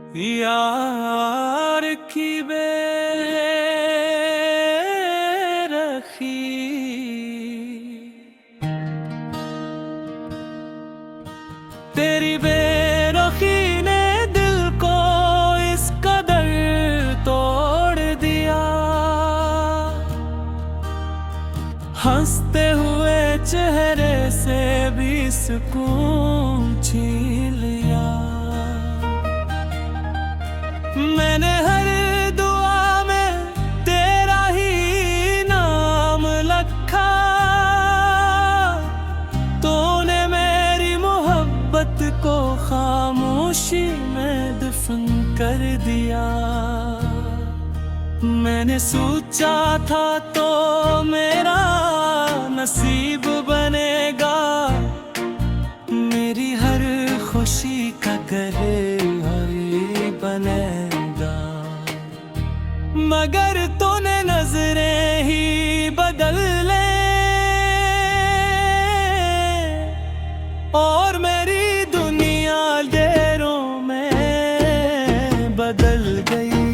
यार की बेरखी तेरी बेरखी ने दिल को इस कदर तोड़ दिया। हंसते हुए चेहरे से भी सुकून छीन लिया। मैंने हर दुआ में तेरा ही नाम लिखा। तूने मेरी मोहब्बत को खामोशी में दफन कर दिया। मैंने सोचा था तो मेरा नसीब बनेगा, मेरी हर खुशी का घर बनेगा। मगर तूने नजरें ही बदल ले और मेरी दुनिया देरों में बदल गई।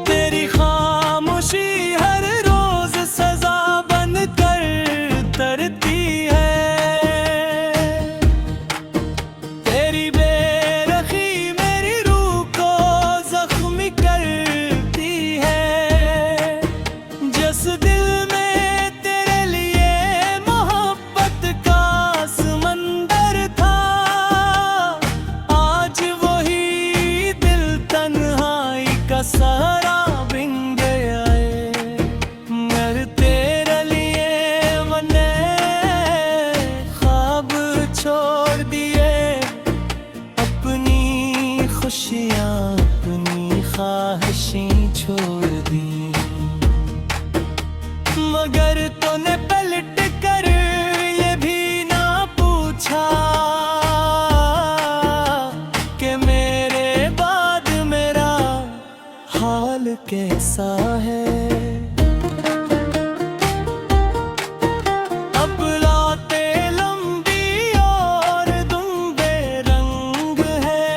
तेरी खामोशी हर रोज सजा बनकर तरती है। तेरी बेरखी मेरी रूह को जख्मी करती है। जिस दिल में तेरे लिए मोहब्बत का समंदर था, आज वही दिल तन्हाई का सहारा बन गया है। मगर तेरे लिए मैंने ख्वाब छोड़ दिए, अपनी खुशियाँ अपनी ख्वाहिशें छोड़ दी। मगर तूने पलट कर ये भी ना पूछा कि मेरे बाद मेरा हाल कैसा है। अब रातें लंबी और दिन बेरंग है।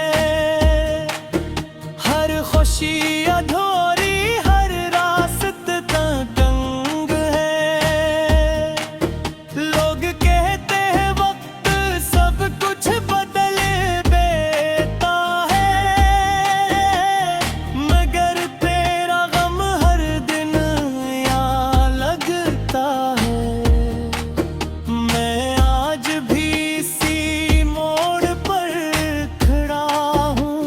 हर खुशी अधूरी, हर रास्ता तंग है। लोग कहते हैं वक्त सब कुछ बदल देता है, मगर तेरा गम हर दिन यहाँ लगता है। मैं आज भी इसी मोड़ पर खड़ा हूँ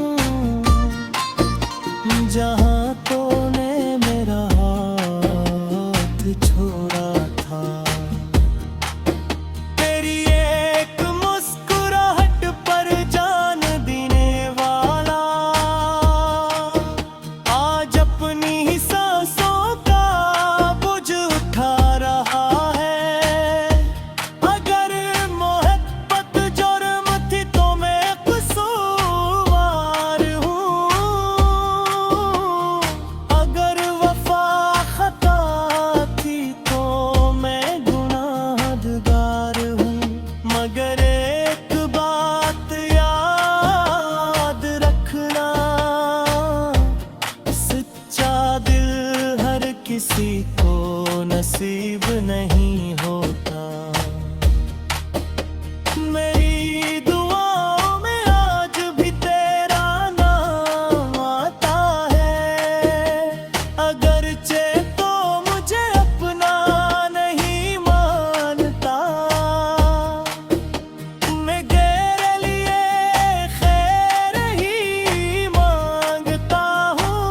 जहाँ तूने मेरा हाथ छोड़ा था। तेरी एक मुस्कुराहट पर जान देने वाला आज अपनी ही सांसों का बोझ उठा रहा है। अगर मोहब्बत जुर्म थी तो मैं कसूरवार हूँ। अगर वफा खता थी तो मैं गुनाहगार हूँ। मगर एक बात याद रखना, सच्चा दिल हर किसी को नसीब नहीं होता। मेरी दुआओं में आज भी तेरा नाम आता है। अगरचे तो मुझे अपना नहीं मानता, मैं तेरे लिए खैर ही मांगता हूँ।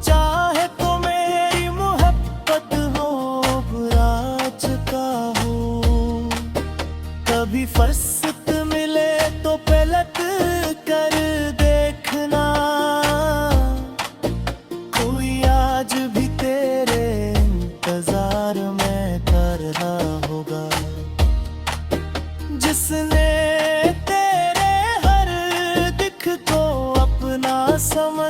चाहे तो मेरी मोहब्बत हो बुरा चुका हो। कभी फुर्सत मिले तो पलट कर देखना, कोई आज भी तेरे इंतजार में कर रहा होगा। जिसने तेरे हर दिख को अपना समझ